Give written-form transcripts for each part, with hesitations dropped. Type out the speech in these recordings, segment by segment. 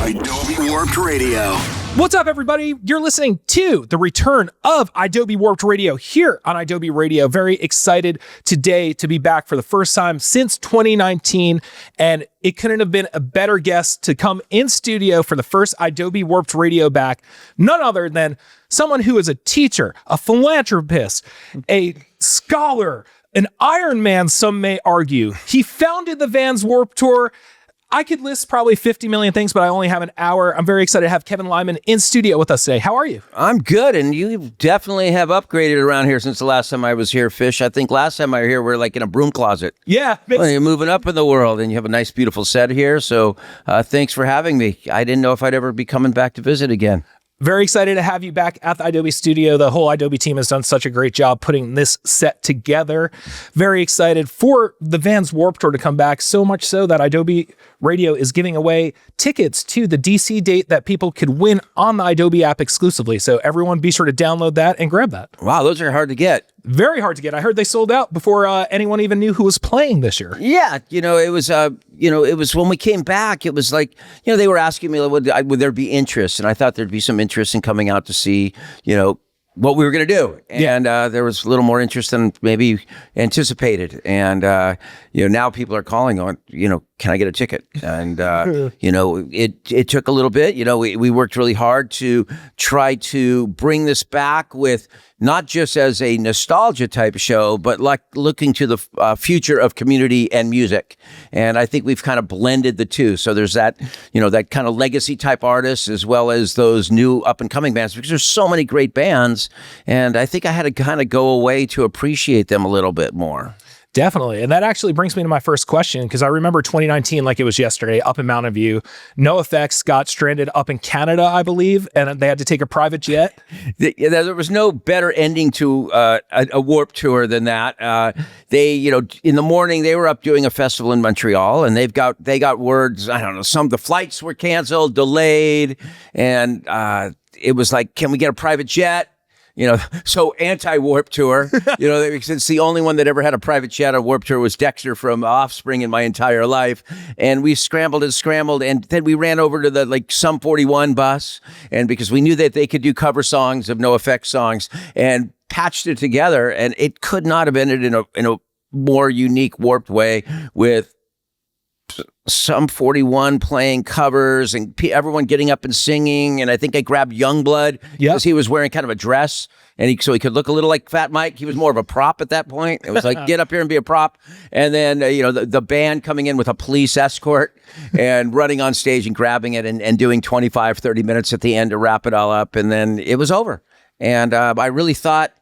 idobi Warped Radio. What's up, everybody? You're listening to the return of idobi Warped Radio here on idobi Radio. Very excited today to be back for the first time since 2019, and it couldn't have been a better guest to come in studio for the first idobi Warped Radio back. None other than someone who is a teacher, a philanthropist, a scholar, an Iron Man, some may argue. He founded the Vans Warped Tour. I could list probably 50 million things, but I only have an hour. I'm very excited to have Kevin Lyman in studio with us today. How are you? I'm good, and you definitely have upgraded around here since the last time I was here, Fish. I think last time I was here, we were like in a broom closet. Yeah. Well, you're moving up in the world, and you have a nice, beautiful set here, so thanks for having me. I didn't know if I'd ever be coming back to visit again. Very excited to have you back at the idobi studio. The whole idobi team has done such a great job putting this set together. Very excited for the Vans Warped Tour to come back, so much so that idobi Radio is giving away tickets to the DC date that people could win on the idobi app exclusively. So everyone be sure to download that and grab that. Wow, those are hard to get. Very hard to get. I heard they sold out before anyone even knew who was playing this year. Yeah, it was when we came back, it was like, they were asking me, would there be interest? And I thought there'd be some interest in coming out to see, what we were going to do. And there was a little more interest than maybe anticipated. And, now people are calling on, can I get a ticket? And, it took a little bit. We worked really hard to try to bring this back with not just as a nostalgia type of show, but like looking to the future of community and music. And I think we've kind of blended the two. So there's that, that kind of legacy type artists as well as those new up and coming bands, because there's so many great bands. And I think I had to kind of go away to appreciate them a little bit more. Definitely. And that actually brings me to my first question, because I remember 2019 like it was yesterday up in Mountain View. NoFX got stranded up in Canada, I believe, and they had to take a private jet. There was no better ending to a Warped Tour than that. They, in the morning, they were up doing a festival in Montreal, and they got words, I don't know, the flights were canceled, delayed, and it was like, can we get a private jet? So anti-Warped Tour, since the only one that ever had a private jet on Warped Tour was Dexter from Offspring in my entire life. And we scrambled, and then we ran over to the Sum 41 bus. And because we knew that they could do cover songs of NoFX songs, and patched it together. And it could not have ended in a more unique, warped way, with Sum 41 playing covers and everyone getting up and singing. And I think I grabbed Youngblood because he was wearing kind of a dress, and so he could look a little like Fat Mike. He was more of a prop at that point. It was like, get up here and be a prop. And then, the band coming in with a police escort and running on stage and grabbing it and doing 25, 30 minutes at the end to wrap it all up. And then it was over. And I really thought,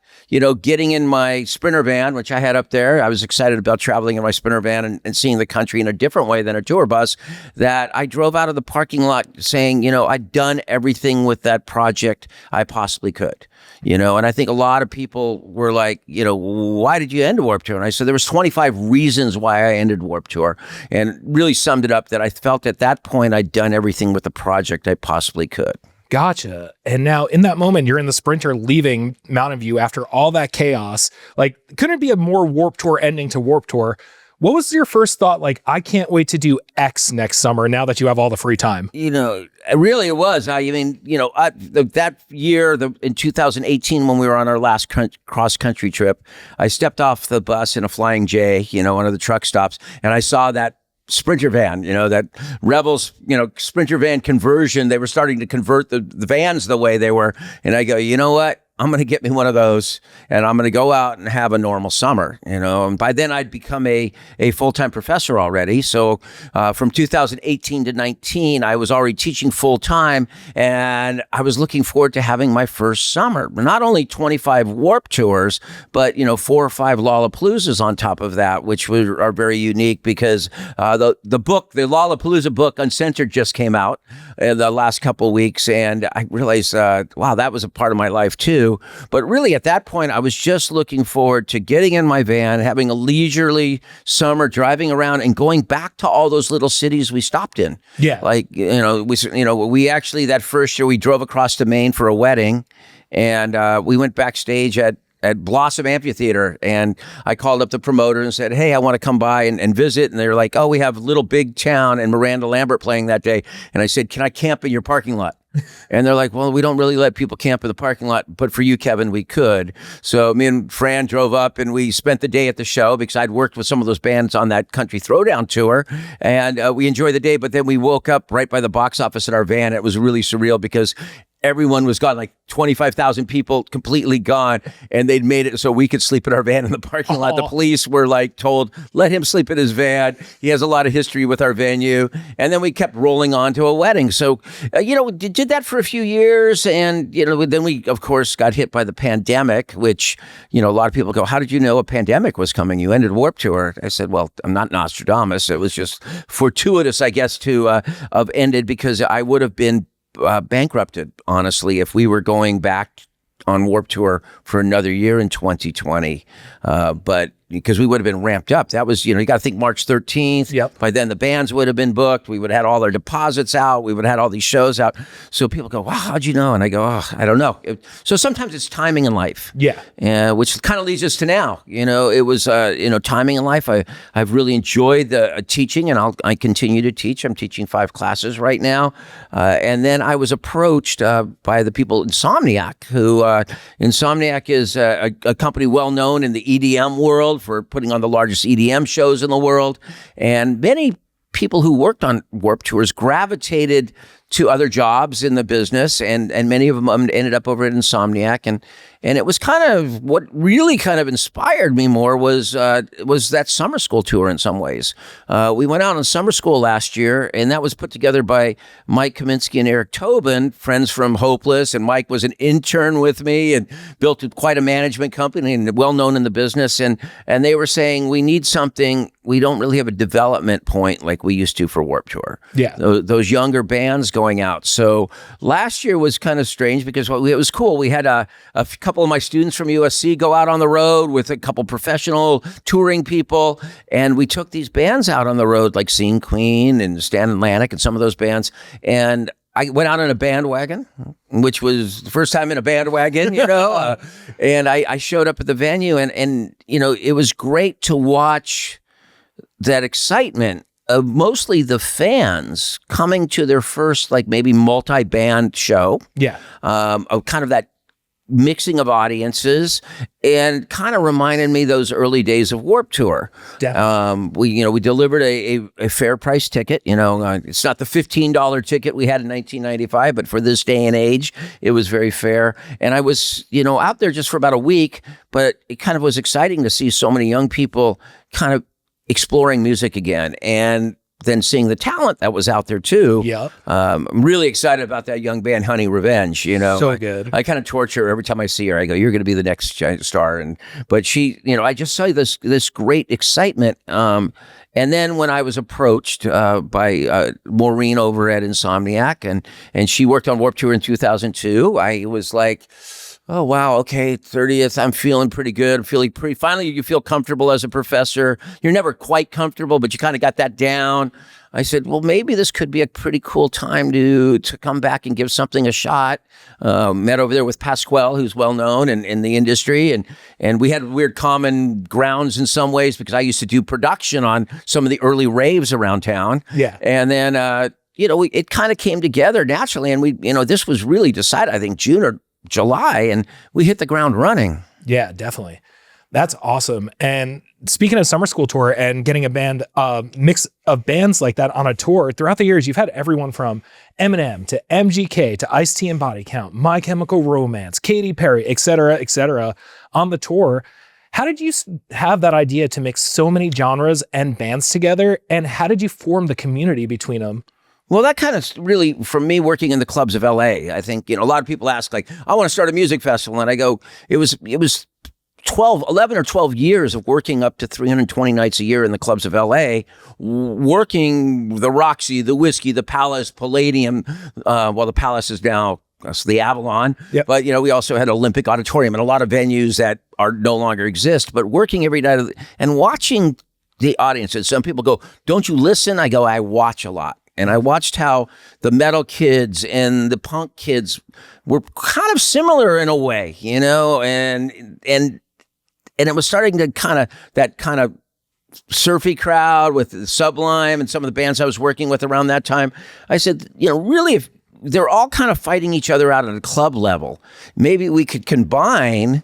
getting in my Sprinter van, which I had up there, I was excited about traveling in my Sprinter van and seeing the country in a different way than a tour bus, that I drove out of the parking lot saying, I'd done everything with that project I possibly could. And I think a lot of people were like, why did you end Warped Tour? And I said, there was 25 reasons why I ended Warped Tour, and really summed it up that I felt at that point I'd done everything with the project I possibly could. Gotcha. And now in that moment, you're in the Sprinter leaving Mountain View after all that chaos. Couldn't it be a more Warped Tour ending to Warped Tour? What was your first thought? I can't wait to do X next summer now that you have all the free time. Really it was. That year, in 2018, when we were on our last cross-country trip, I stepped off the bus in a Flying J, one of the truck stops, and I saw that Sprinter van, that Rebels, Sprinter van conversion. They were starting to convert the vans the way they were. And I go, you know what? I'm going to get me one of those, and I'm going to go out and have a normal summer, and by then I'd become a full-time professor already. So from 2018 to 19, I was already teaching full-time, and I was looking forward to having my first summer. Not only 25 Warped Tours, but, 4 or 5 Lollapaloozas on top of that, which are very unique because the book, the Lollapalooza book, Uncensored, just came out in the last couple of weeks, and I realized, wow, that was a part of my life too. But really, at that point, I was just looking forward to getting in my van, having a leisurely summer, driving around, and going back to all those little cities we stopped in. Yeah, we actually, that first year we drove across to Maine for a wedding, and we went backstage at at Blossom Amphitheater, and I called up the promoter and said, hey, I want to come by and visit. And they were like, oh, we have Little Big Town and Miranda Lambert playing that day. And I said, can I camp in your parking lot? And they're like, well, we don't really let people camp in the parking lot, but for you, Kevin, we could. So me and Fran drove up and we spent the day at the show because I'd worked with some of those bands on that Country Throwdown tour, and we enjoyed the day. But then we woke up right by the box office in our van. It was really surreal because everyone was gone, like 25,000 people completely gone, and they'd made it so we could sleep in our van in the parking lot. The police were like told, let him sleep in his van. He has a lot of history with our venue. And then we kept rolling on to a wedding. So, did that for a few years. And, then we, of course, got hit by the pandemic, which, a lot of people go, how did you know a pandemic was coming? You ended Warped Tour. I said, well, I'm not Nostradamus. It was just fortuitous, I guess, to have ended because I would have been bankrupted, honestly, if we were going back on Warped Tour for another year in 2020. But because we would have been ramped up. That was, you got to think March 13th. Yep. By then the bands would have been booked. We would have had all our deposits out. We would have had all these shows out. So people go, wow, how'd you know? And I go, oh, I don't know. So sometimes it's timing in life. Yeah. Which kind of leads us to now. It was, timing in life. I've really enjoyed the teaching, and I continue to teach. I'm teaching 5 classes right now. And then I was approached by the people at Insomniac, who Insomniac is a company well known in the EDM world for putting on the largest EDM shows in the world. And many people who worked on Warped Tours gravitated to other jobs in the business, and many of them ended up over at Insomniac. And it was kind of what really kind of inspired me more was that summer school tour in some ways. We went out on summer school last year, and that was put together by Mike Kaminsky and Eric Tobin, friends from Hopeless. And Mike was an intern with me and built quite a management company and well known in the business. And they were saying, we need something. We don't really have a development point like we used to for Warped Tour. Yeah. Those younger bands going out. So last year was kind of strange because it was cool. We had a couple of my students from USC go out on the road with a couple professional touring people, and we took these bands out on the road like Scene Queen and Stan Atlantic and some of those bands. And I went out in a bandwagon, which was the first time in a bandwagon, and I showed up at the venue, and it was great to watch that excitement of mostly the fans coming to their first, like maybe multi-band show. Yeah. Of kind of that mixing of audiences, and kind of reminded me those early days of Warped Tour. We delivered a fair price ticket. It's not the $15 ticket we had in 1995, but for this day and age, it was very fair. And I was, out there just for about a week, but it kind of was exciting to see so many young people kind of exploring music again, and then seeing the talent that was out there too. Yeah. I'm really excited about that young band, Honey Revenge. So good. I kind of torture her every time I see her. I go, you're going to be the next giant star. But she, I just saw this great excitement. And then when I was approached by Maureen over at Insomniac, and she worked on Warped Tour in 2002, I was like, oh, wow, okay, 30th, I'm feeling pretty good. I'm feeling finally you feel comfortable as a professor. You're never quite comfortable, but you kind of got that down. I said, well, maybe this could be a pretty cool time to come back and give something a shot. Met over there with Pasquale, who's well known in the industry, and we had weird common grounds in some ways because I used to do production on some of the early raves around town. Yeah. And then, it kind of came together naturally, and we, this was really decided, I think, June or July, and we hit the ground running. Yeah, definitely. That's awesome. And speaking of summer school tour and getting a band, mix of bands like that on a tour, throughout the years, you've had everyone from Eminem to MGK to Ice-T and Body Count, My Chemical Romance, Katy Perry, et cetera, on the tour. How did you have that idea to mix so many genres and bands together? And how did you form the community between them? Well, that kind of really, from me working in the clubs of LA, I think, a lot of people ask, like, I want to start a music festival. And I go, it was 11 or 12 years of working up to 320 nights a year in the clubs of LA, working the Roxy, the Whiskey, the Palace, Palladium. The Palace is now the Avalon. Yep. But, we also had Olympic Auditorium and a lot of venues that are no longer exist. But working every night and watching the audiences. Some people go, don't you listen? I go, I watch a lot. And I watched how the metal kids and the punk kids were kind of similar in a way, you know, and it was starting to that kind of surfy crowd with Sublime and some of the bands I was working with around that time. I said, you know, really, if they're all kind of fighting each other out at a club level, maybe we could combine.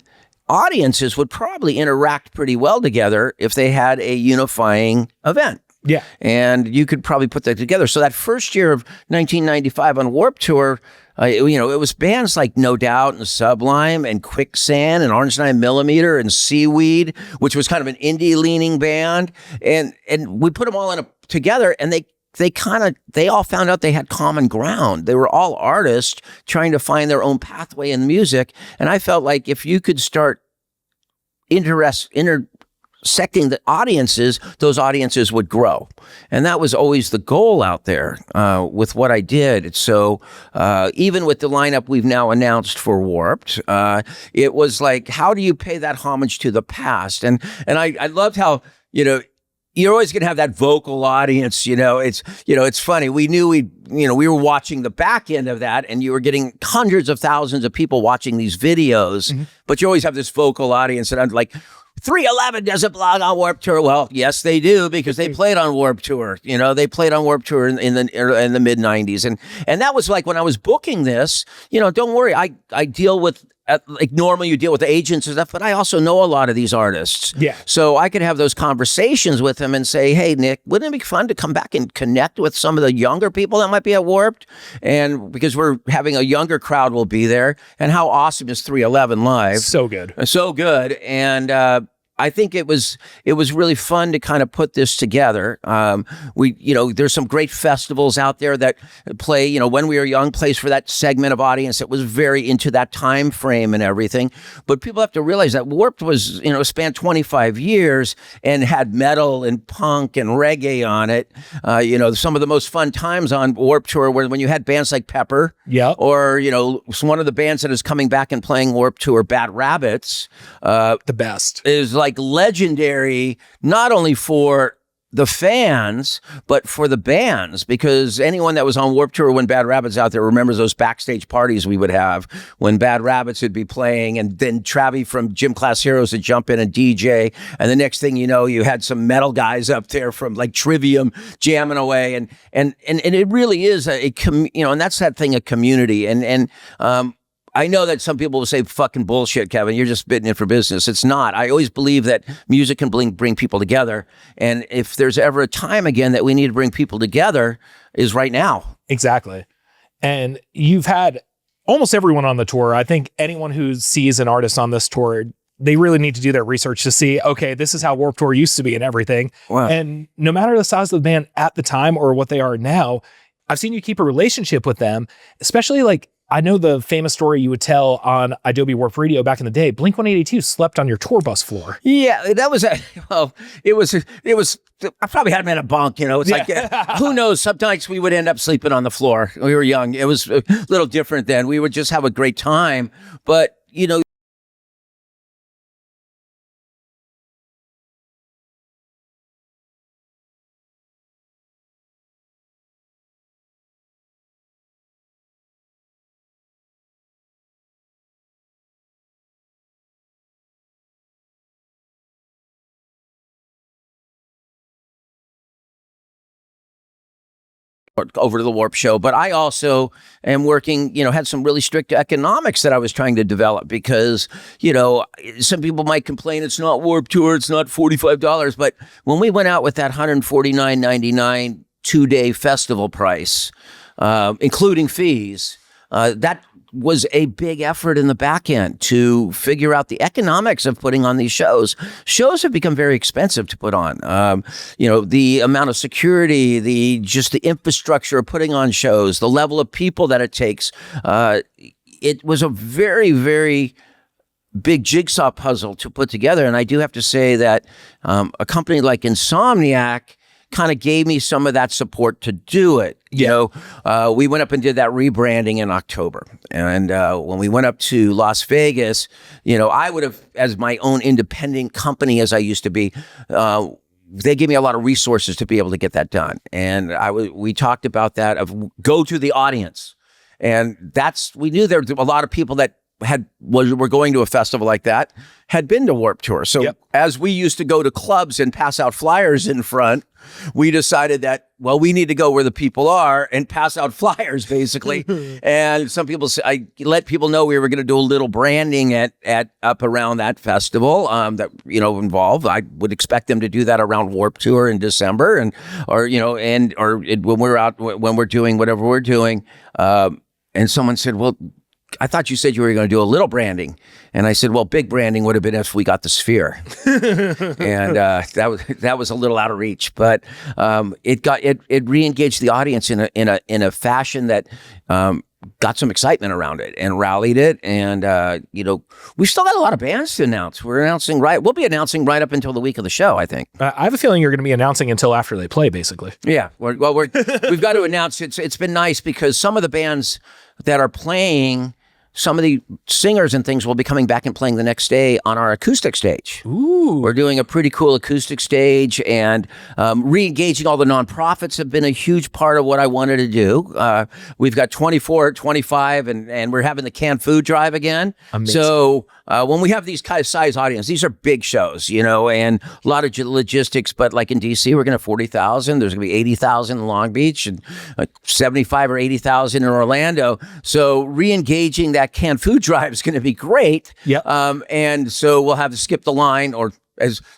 Audiences would probably interact pretty well together if they had a unifying event. Yeah. And you could probably put that together. So that first year of 1995 on Warped Tour, you know, it was bands like No Doubt and Sublime and Quicksand and Orange 9mm and Seaweed, which was kind of an indie-leaning band. And we put them all together, and they all found out they had common ground. They were all artists trying to find their own pathway in music. And I felt like if you could start intersecting the audiences, those audiences would grow. And that was always the goal out there with what I did. So even with the lineup we've now announced for Warped, it was like, how do you pay that homage to the past? And I loved how, you know, you're always going to have that vocal audience, you know. It's funny. We knew we were watching the back end of that, and you were getting hundreds of thousands of people watching these videos, but you always have this vocal audience. And I'm like, 311 doesn't belong on Warped Tour. Well, yes, they do, because they played on Warped Tour. You know, they played on Warped Tour in the mid 90s. And that was like when I was booking this, you know, don't worry. I deal with, like normally you deal with the agents and stuff, but I also know a lot of these artists. Yeah. So I could have those conversations with them and say, hey, Nick, wouldn't it be fun to come back and connect with some of the younger people that might be at Warped? And because we're having a younger crowd will be there. And how awesome is 311 live? So good. So good. And I think it was really fun to kind of put this together. There's some great festivals out there that play, you know, When We Were Young plays for that segment of audience that was very into that time frame and everything. But people have to realize that Warped was, you know, spanned 25 years and had metal and punk and reggae on it. Some of the most fun times on Warped Tour were when you had bands like Pepper, or, you know, one of the bands that is coming back and playing Warped Tour, Bad Rabbits, the best, is like legendary, not only for the fans, but for the bands, because anyone that was on Warped Tour when Bad Rabbits out there remembers those backstage parties we would have when Bad Rabbits would be playing, and then Travi from Gym Class Heroes would jump in and DJ, and the next thing you know, you had some metal guys up there from like Trivium jamming away, and it really is and that's that thing of community, and I know that some people will say, fucking bullshit, Kevin, you're just spitting it for business. It's not. I always believe that music can bring people together. And if there's ever a time again that we need to bring people together, is right now. Exactly. And you've had almost everyone on the tour. I think anyone who sees an artist on this tour, they really need to do their research to see, okay, this is how Warped Tour used to be and everything. Wow. And no matter the size of the band at the time or what they are now, I've seen you keep a relationship with them, especially like, I know the famous story you would tell on Idobi Warped Radio back in the day. Blink-182 slept on your tour bus floor. Yeah, that was it was. I probably had them in a bunk. You know, it's like who knows? Sometimes we would end up sleeping on the floor. We were young. It was a little different then. We would just have a great time. But you know. Over to the Warp Show, but I also am working, you know, had some really strict economics that I was trying to develop, because, you know, some people might complain it's not Warp Tour, it's not $45, but when we went out with that $149.99 2-day festival price, including fees, that was a big effort in the back end to figure out the economics of putting on these shows. Shows have become very expensive to put on. The amount of security, the infrastructure of putting on shows, the level of people that it takes. It was a very, very big jigsaw puzzle to put together. And I do have to say that a company like Insomniac kind of gave me some of that support to do it. You know, we went up and did that rebranding in October. And when we went up to Las Vegas, you know, I would have, as my own independent company as I used to be, they gave me a lot of resources to be able to get that done. And we talked about that of go to the audience. And we knew there were a lot of people that were going to a festival like that, had been to Warped Tour. So as we used to go to clubs and pass out flyers in front, we decided that, well, we need to go where the people are and pass out flyers, basically. And some people say, I let people know we were going to do a little branding at up around that festival that, involved. I would expect them to do that around Warped Tour in December or when we're out, when we're doing whatever we're doing. And someone said, well, I thought you said you were going to do a little branding. And I said, well, big branding would have been if we got the sphere. And that was a little out of reach, but it re-engaged the audience in a fashion that got some excitement around it and rallied it. And, we still got a lot of bands to announce. We'll be announcing right up until the week of the show, I think. I have a feeling you're going to be announcing until after they play, basically. Yeah. We've got to announce it. It's been nice because some of the bands that are playing, some of the singers and things will be coming back and playing the next day on our acoustic stage. Ooh. We're doing a pretty cool acoustic stage, and re-engaging all the nonprofits have been a huge part of what I wanted to do. We've got 24, 25, and we're having the canned food drive again. Amazing. So when we have these kind of size audience, these are big shows, and a lot of logistics, but like in DC, we're going to have 40,000. There's going to be 80,000 in Long Beach and 75 or 80,000 in Orlando. So re-engaging that canned food drive is going to be great. Yep. And so we'll have to skip the line or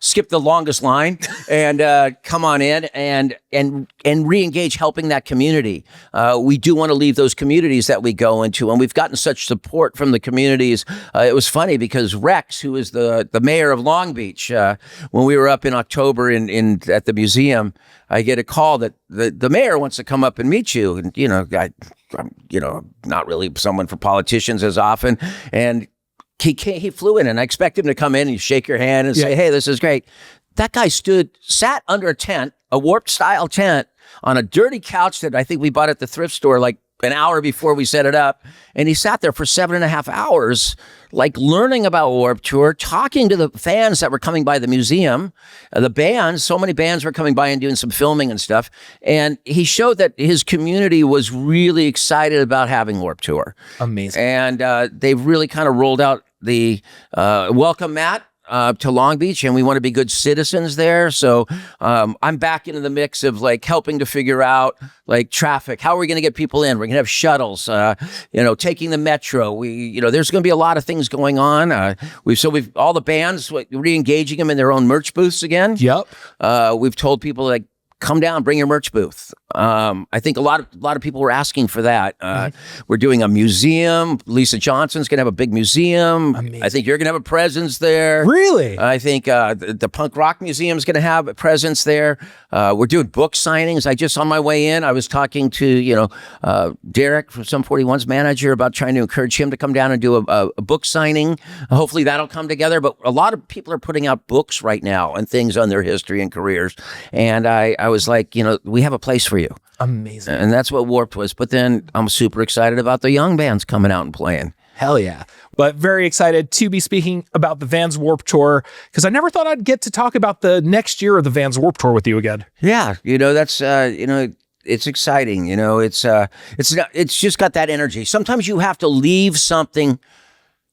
skip the longest line and come on in and re-engage helping that community. We do want to leave those communities that we go into, and we've gotten such support from the communities. It was funny because Rex, who is the mayor of Long Beach, when we were up in October at the museum, I get a call that the mayor wants to come up and meet you. And, I'm not really someone for politicians as often. And he flew in, and I expect him to come in and shake your hand and say, hey, this is great. That guy sat under a tent, a Warped style tent, on a dirty couch that I think we bought at the thrift store like an hour before we set it up. And he sat there for 7.5 hours, like learning about Warped Tour, talking to the fans that were coming by the museum, the bands. So many bands were coming by and doing some filming and stuff. And he showed that his community was really excited about having Warped Tour. Amazing. And they've really kind of rolled out the welcome mat to Long Beach, and we want to be good citizens there. So I'm back into the mix of like helping to figure out like traffic. How are we going to get people in? We're going to have shuttles, taking the metro. There's going to be a lot of things going on. We've all the bands re-engaging them in their own merch booths again. Yep. We've told people like, come down, bring your merch booth. I think a lot of people were asking for that. We're doing a museum. Lisa Johnson's going to have a big museum. Amazing. I think you're going to have a presence there. Really? I think the Punk Rock Museum is going to have a presence there. We're doing book signings. On my way in, I was talking to, Derek from Sum 41's manager about trying to encourage him to come down and do a book signing. Hopefully that'll come together. But a lot of people are putting out books right now and things on their history and careers. And I was like, we have a place for you. Amazing. And that's what Warped was. But then I'm super excited about the young bands coming out and playing. Hell yeah. But very excited to be speaking about the Vans Warped Tour, because I never thought I'd get to talk about the next year of the Vans Warped Tour with you again. Yeah. That's, it's exciting. It's just got that energy. Sometimes you have to leave something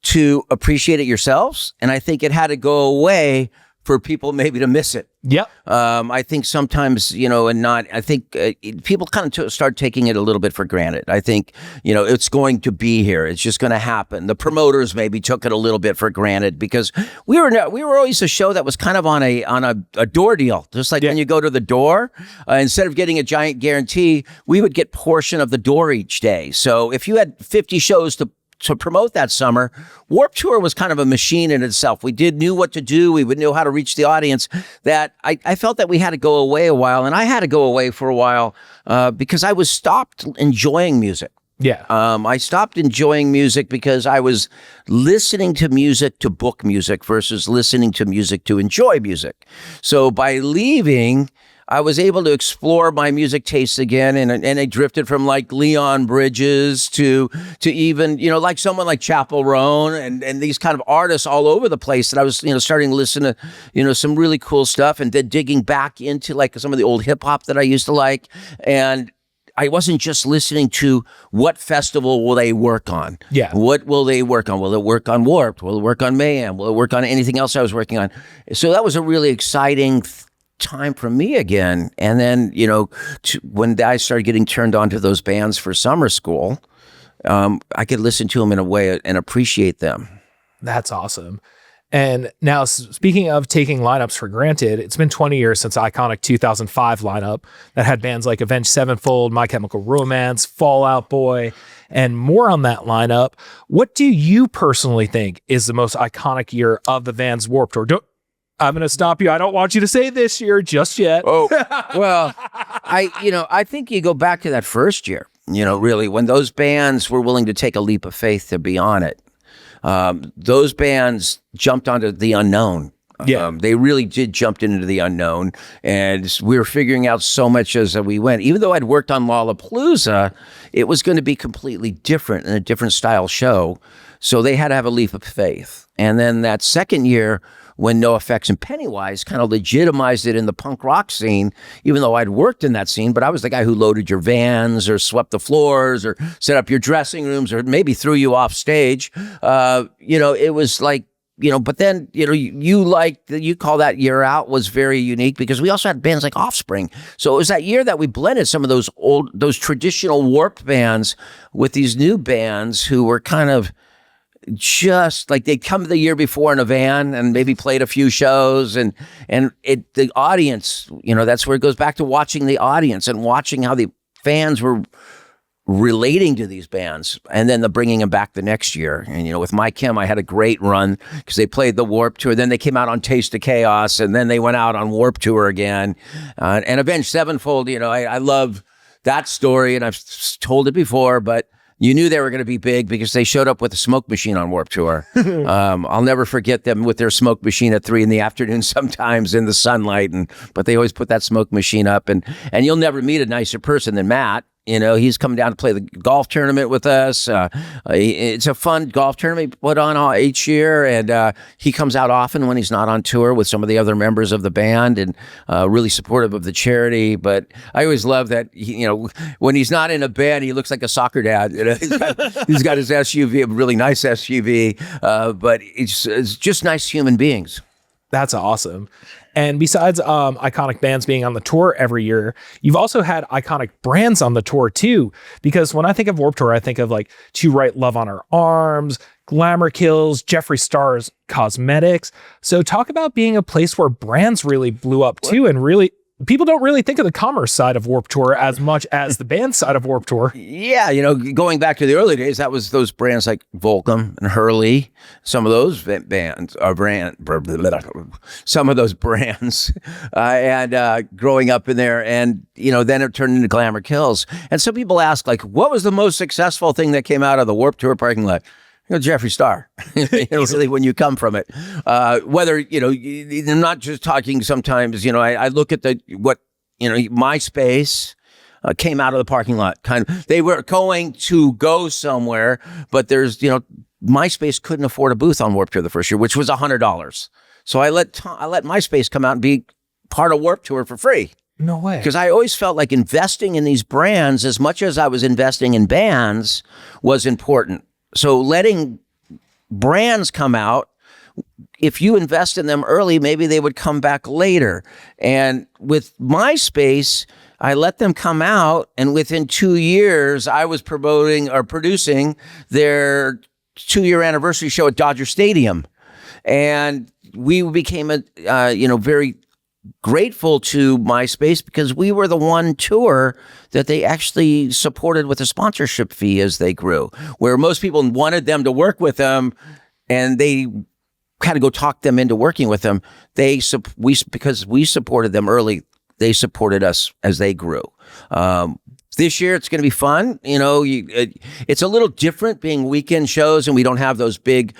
to appreciate it yourselves. And I think it had to go away for people maybe to miss it. Yep. I think sometimes, I think people kind of start taking it a little bit for granted. I think, it's going to be here. It's just going to happen. The promoters maybe took it a little bit for granted because we were always a show that was kind of on a door deal. Just like when you go to the door, instead of getting a giant guarantee, we would get portion of the door each day. So if you had 50 shows to promote that summer, Warped Tour was kind of a machine in itself. We knew what to do. We would know how to reach the audience. That I felt that we had to go away a while, and I had to go away for a while because I was stopped enjoying music. Yeah. I stopped enjoying music because I was listening to music to book music versus listening to music to enjoy music. So by leaving, I was able to explore my music tastes again, and I drifted from like Leon Bridges to even, like someone like Chappell Roan and these kind of artists all over the place that I was, starting to listen to, some really cool stuff, and then digging back into like some of the old hip hop that I used to like. And I wasn't just listening to what festival will they work on. Yeah. What will they work on? Will it work on Warped? Will it work on Mayhem? Will it work on anything else I was working on? So that was a really exciting time for me again. And then, when I started getting turned on to those bands for summer school, I could listen to them in a way and appreciate them. That's awesome. And now, speaking of taking lineups for granted, it's been 20 years since the iconic 2005 lineup that had bands like Avenged Sevenfold, My Chemical Romance, Fall Out Boy, and more on that lineup. What do you personally think is the most iconic year of the Vans Warped Tour? I'm going to stop you. I don't want you to say this year just yet. Oh, well, I think you go back to that first year, really, when those bands were willing to take a leap of faith to be on it. Those bands jumped onto the unknown. Yeah. They really did jump into the unknown, and we were figuring out so much as we went. Even though I'd worked on Lollapalooza, it was going to be completely different and a different style show. So they had to have a leap of faith. And then that second year, when NoFX and Pennywise kind of legitimized it in the punk rock scene, even though I'd worked in that scene, but I was the guy who loaded your vans or swept the floors or set up your dressing rooms or maybe threw you off stage. It was like, but then, you call that year out was very unique because we also had bands like Offspring. So it was that year that we blended some of those traditional Warped bands with these new bands who were kind of just like they'd come the year before in a van and maybe played a few shows and the audience, that's where it goes back to watching the audience and watching how the fans were relating to these bands, and then the bringing them back the next year. And, with My Chem, I had a great run because they played the Warped Tour. Then they came out on Taste of Chaos, and then they went out on Warped Tour again. And Avenged Sevenfold, I love that story, and I've told it before, but you knew they were going to be big because they showed up with a smoke machine on Warped Tour. I'll never forget them with their smoke machine at 3 p.m. sometimes in the sunlight, but they always put that smoke machine up. And you'll never meet a nicer person than Matt. He's coming down to play the golf tournament with us. It's a fun golf tournament put on each year, and he comes out often when he's not on tour with some of the other members of the band, and really supportive of the charity. But I always love that, when he's not in a band, he looks like a soccer dad. He's got his SUV, a really nice SUV, but it's just nice human beings. That's awesome. And besides iconic bands being on the tour every year, you've also had iconic brands on the tour too. Because when I think of Warped Tour, I think of like To Write Love on Our Arms, Glamour Kills, Jeffree Star's Cosmetics. So talk about being a place where brands really blew up too, and really people don't really think of the commerce side of Warped Tour as much as the band side of Warped Tour. Yeah, going back to the early days, that was those brands like Volcom and Hurley. Some of those bands are some of those brands, and growing up in there, and then it turned into Glamour Kills. And some people ask, like, what was the most successful thing that came out of the Warped Tour parking lot? Jeffree Star, really, when you come from it, whether, I'm not just talking sometimes, I look at MySpace came out of the parking lot. They were going to go somewhere, but there's, MySpace couldn't afford a booth on Warped Tour the first year, which was $100. So I let MySpace come out and be part of Warped Tour for free. No way. Because I always felt like investing in these brands as much as I was investing in bands was important. So letting brands come out, if you invest in them early, maybe they would come back later. And with MySpace, I let them come out, and within 2 years, I was producing their 2-year anniversary show at Dodger Stadium. And we became very grateful to MySpace because we were the one tour that they actually supported with a sponsorship fee as they grew, where most people wanted them to work with them and they kind of go talk them into working with them. Because we supported them early, they supported us as they grew. This year, it's going to be fun. It's a little different being weekend shows, and we don't have those big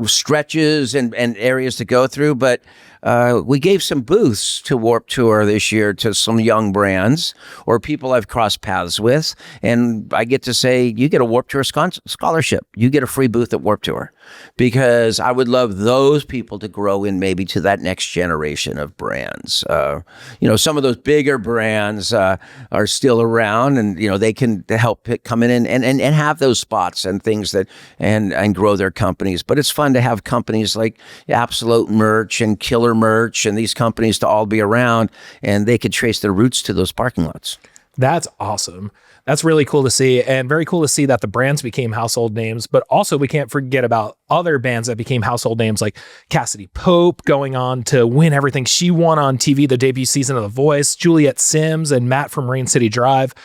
stretches and areas to go through. But we gave some booths to Warped Tour this year to some young brands or people I've crossed paths with. And I get to say, you get a Warped Tour scholarship. You get a free booth at Warped Tour, because I would love those people to grow in maybe to that next generation of brands. Some of those bigger brands are still around, and, they can help come in and have those spots and things that, and grow their companies. But it's fun to have companies like Absolute Merch and Killer Merch and these companies to all be around, and they could trace their roots to those parking lots. That's awesome. That's really cool to see, and very cool to see that the brands became household names, but also we can't forget about other bands that became household names like Cassidy Pope going on to win everything she won on TV, the debut season of The Voice, Juliet Sims and Matt from Rain City Drive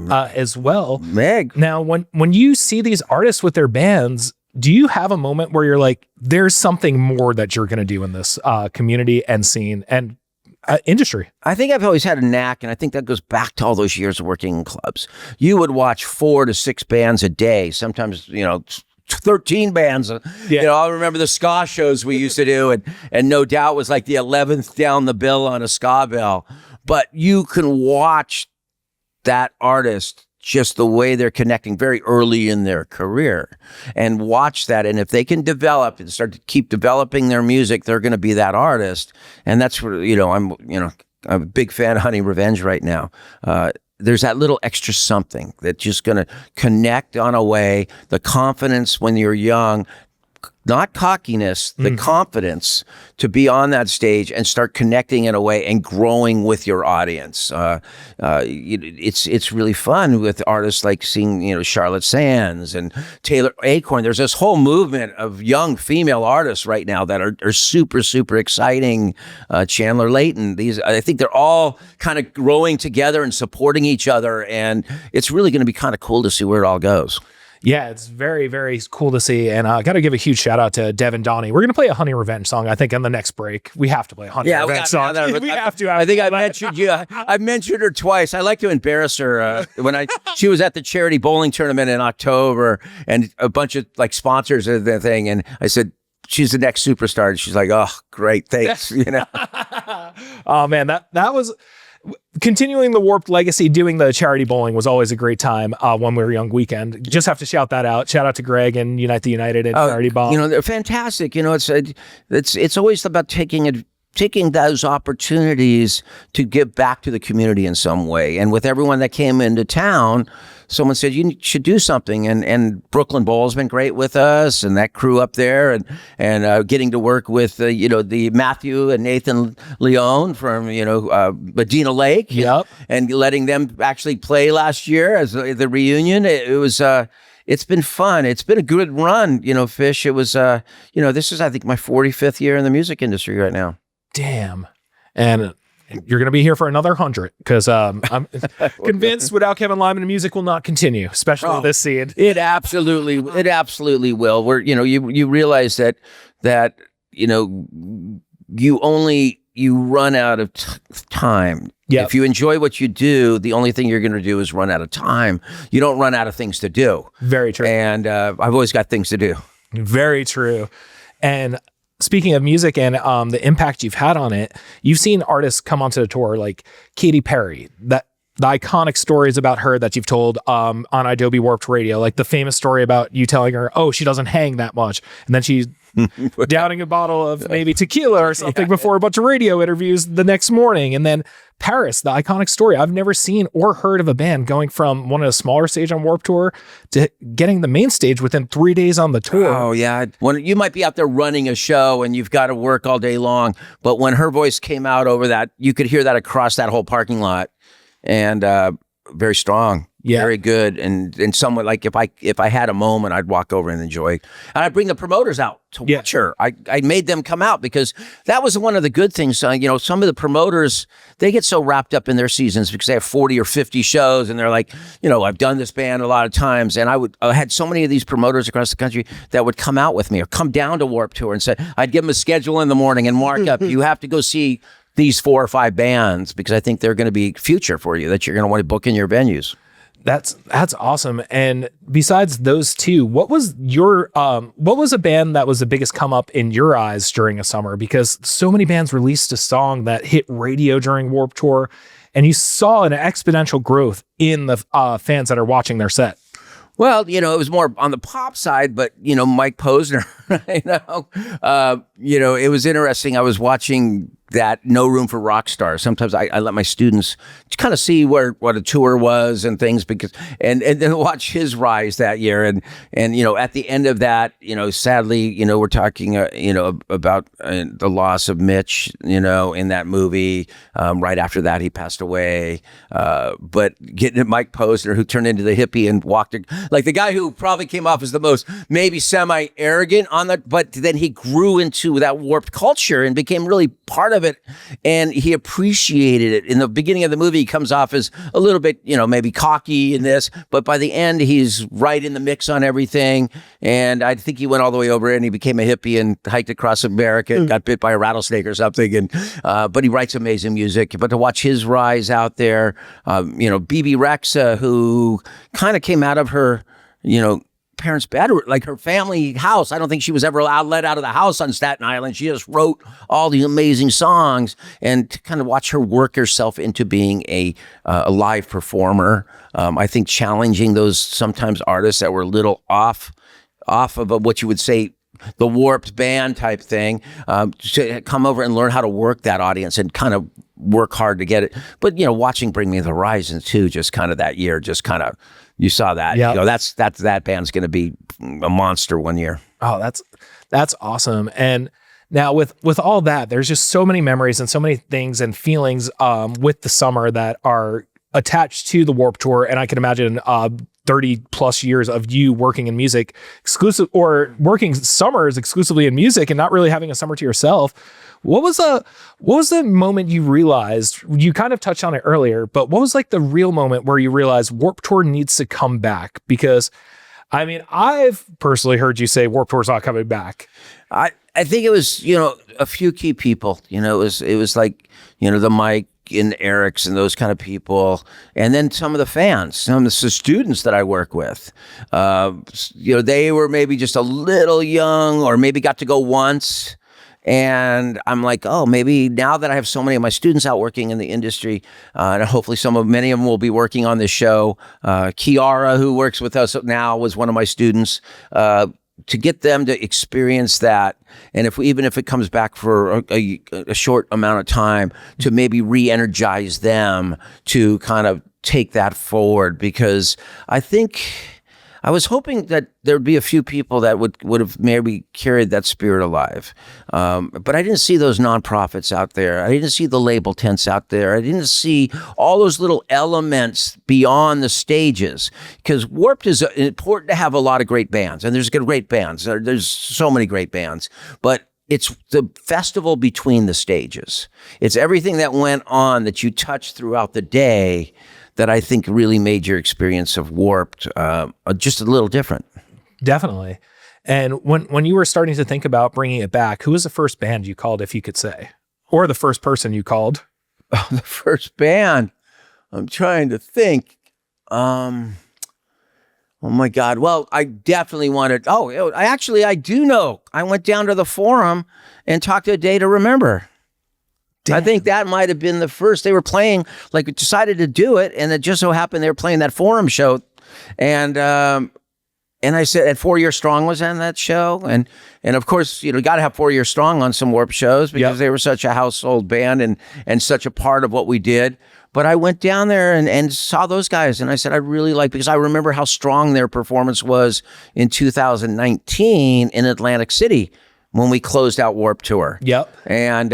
as well. Meg. Now, when you see these artists with their bands, do you have a moment where you're like, there's something more that you're going to do in this community and scene and industry? I think I've always had a knack, and I think that goes back to all those years of working in clubs. You would watch 4 to 6 bands a day, sometimes, 13 bands. Yeah. I remember the ska shows we used to do, and No Doubt was like the 11th down the bill on a ska bill. But you can watch that artist just the way they're connecting very early in their career, and watch that. And if they can develop and start to keep developing their music, they're going to be that artist. And that's where, I'm a big fan of Honey Revenge right now. There's that little extra something that's just going to connect on a way, the confidence when you're young, not cockiness, the confidence to be on that stage and start connecting in a way and growing with your audience. It's really fun with artists like seeing, Charlotte Sands and Taylor Acorn. There's this whole movement of young female artists right now that are super, super exciting. Chandler Layton, I think they're all kind of growing together and supporting each other. And it's really going to be kind of cool to see where it all goes. Yeah, it's very, very cool to see. And I got to give a huge shout out to Devin Donnie. We're going to play a Honey Revenge song, I think, on the next break. We have to play a Honey Revenge song. We have to. I think I mentioned you. I've mentioned her twice. I like to embarrass her. She was at the charity bowling tournament in October, and a bunch of sponsors of the thing. And I said, she's the next superstar. And she's like, oh, great. Thanks. Oh, man, that was... Continuing the Warped legacy, doing the charity bowling was always a great time when we were young weekend. Just have to shout that out. Shout out to Greg and Unite the United and Charity Ball. They're fantastic. It's always about taking those opportunities to give back to the community in some way. And with everyone that came into town, someone said, you should do something. And Brooklyn Bowl's been great with us, and that crew up there, and getting to work with, the Matthew and Nathan Leone from, Medina Lake. Yep. And letting them actually play last year as the reunion. It was, it's been fun. It's been a good run, Fish. It was, this is, I think, my 45th year in the music industry right now. Damn. And you're going to be here for another 100, because I'm convinced without Kevin Lyman, the music will not continue, especially this scene. It absolutely will. Where, you realize that you run out of time. Yep. If you enjoy what you do, the only thing you're going to do is run out of time. You don't run out of things to do. Very true. And I've always got things to do. Very true. And speaking of music and the impact you've had on it, you've seen artists come onto the tour like Katy Perry, the iconic stories about her that you've told on idobi Warped Radio, like the famous story about you telling her, oh, she doesn't hang that much. And then she's downing a bottle of maybe tequila or something before a bunch of radio interviews the next morning. And then Paris, the iconic story. I've never seen or heard of a band going from one of the smaller stage on Warped Tour to getting the main stage within 3 days on the tour. Oh, yeah. When you might be out there running a show and you've got to work all day long, but when her voice came out over that, you could hear that across that whole parking lot. And very strong, very good, and somewhat like if I had a moment, I'd walk over and enjoy. And I'd bring the promoters out to watch her. I made them come out, because that was one of the good things. Some of the promoters, they get so wrapped up in their seasons because they have 40 or 50 shows, and they're like, I've done this band a lot of times, and I had so many of these promoters across the country that would come out with me or come down to Warped Tour and say, I'd give them a schedule in the morning and mark up, you have to go see these 4 or 5 bands, because I think they're going to be future for you that you're going to want to book in your venues. That's awesome. And besides those two, what was a band that was the biggest come up in your eyes during a summer? Because so many bands released a song that hit radio during Warped Tour, and you saw an exponential growth in the fans that are watching their set. Well, it was more on the pop side, but, Mike Posner, it was interesting. I was watching that No Room for Rock Stars. Sometimes I let my students kind of see what a tour was and things, because and then watch his rise that year. And at the end of that, sadly, we're talking, about the loss of Mitch, in that movie. Right after that, he passed away. But getting at Mike Posner, who turned into the hippie and walked like the guy who probably came off as the most maybe semi-arrogant on that, but then he grew into that Warped culture and became really part of it, and he appreciated it. In the beginning of the movie, he comes off as a little bit, maybe cocky in this, but by the end, he's right in the mix on everything. And I think he went all the way over and he became a hippie and hiked across America and got bit by a rattlesnake or something. And but he writes amazing music. But to watch his rise out there, BB Rexa, who kind of came out of her, parents' bed, like her family house. I don't think she was ever let out of the house on Staten Island. She just wrote all these amazing songs, and to kind of watch her work herself into being a live performer. I think challenging those sometimes artists that were a little off of what you would say the Warped band type thing, to come over and learn how to work that audience and kind of work hard to get it. But, watching Bring Me the Horizon too, just kind of that year, just kind of, you saw that. Yeah. That band's going to be a monster one year. Oh, that's awesome. And now with all that, there's just so many memories and so many things and feelings with the summer that are attached to the Warped Tour. And I can imagine 30 plus years of you working in music working summers exclusively in music and not really having a summer to yourself. What was the moment you realized, you kind of touched on it earlier, but what was like the real moment where you realized Warped Tour needs to come back? Because I mean, I've personally heard you say Warped Tour's not coming back. I think it was, a few key people, it was like, the Mike and Eric's and those kind of people. And then some of the fans, some of the students that I work with, they were maybe just a little young or maybe got to go once. And I'm like, oh, maybe now that I have so many of my students out working in the industry, and hopefully many of them will be working on this show. Kiara, who works with us now, was one of my students. To get them to experience that, and even if it comes back for a short amount of time, to maybe re-energize them to kind of take that forward, because I think I was hoping that there'd be a few people that would have maybe carried that spirit alive. But I didn't see those nonprofits out there. I didn't see the label tents out there. I didn't see all those little elements beyond the stages, because Warped is important to have a lot of great bands, and there's great bands. There's so many great bands, but it's the festival between the stages. It's everything that went on that you touched throughout the day that I think really made your experience of Warped just a little different. Definitely. And when you were starting to think about bringing it back, who was the first band you called, if you could say? Or the first person you called? Oh, the first band. I'm trying to think. Oh my God. Well, I definitely wanted, I do know. I went down to the Forum and talked to A Day to Remember. Damn. I think that might have been the first. They were playing, we decided to do it, and it just so happened they were playing that Forum show. And I said, at 4 Year Strong was on that show. And of course, you got to have 4 Year Strong on some Warped shows, because they were such a household band and such a part of what we did. But I went down there and saw those guys, and I said, I really like, because I remember how strong their performance was in 2019 in Atlantic City when we closed out Warped Tour. Yep. And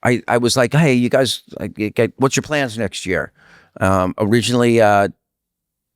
I was like, hey, you guys, what's your plans next year? Originally,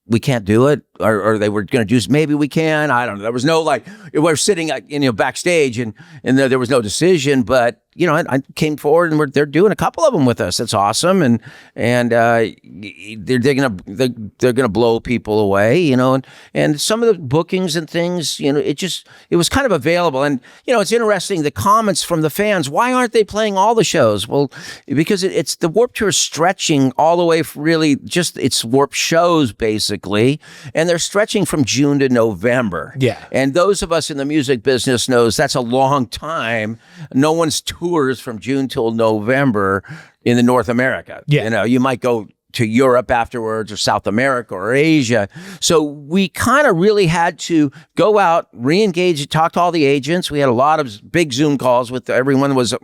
we can't do it. or they were going to do, maybe we can, I don't know. There was no like, we're sitting, backstage and there was no decision, but I came forward and they're doing a couple of them with us. That's awesome. And they're gonna blow people away, and some of the bookings and things, it was kind of available. And, it's interesting, the comments from the fans, why aren't they playing all the shows? Well, because it's the Warped Tour stretching all the way, really just it's Warped shows basically. And they're stretching from June to November. Yeah. And those of us in the music business knows that's a long time. No one's tours from June till November in the North America. Yeah. You might go to Europe afterwards or South America or Asia. So we kind of really had to go out, re-engage, talk to all the agents. We had a lot of big Zoom calls with everyone was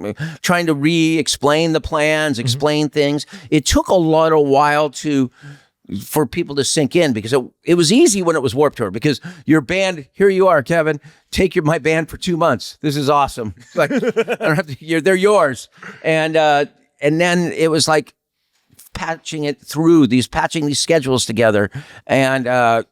trying to re-explain the plans, explain things. It took a while for people to sink in because it was easy when it was Warped Tour because your band, here you are, Kevin, take my band for 2 months. This is awesome. Like, I don't have to, they're yours. And then it was like patching these schedules together. And, and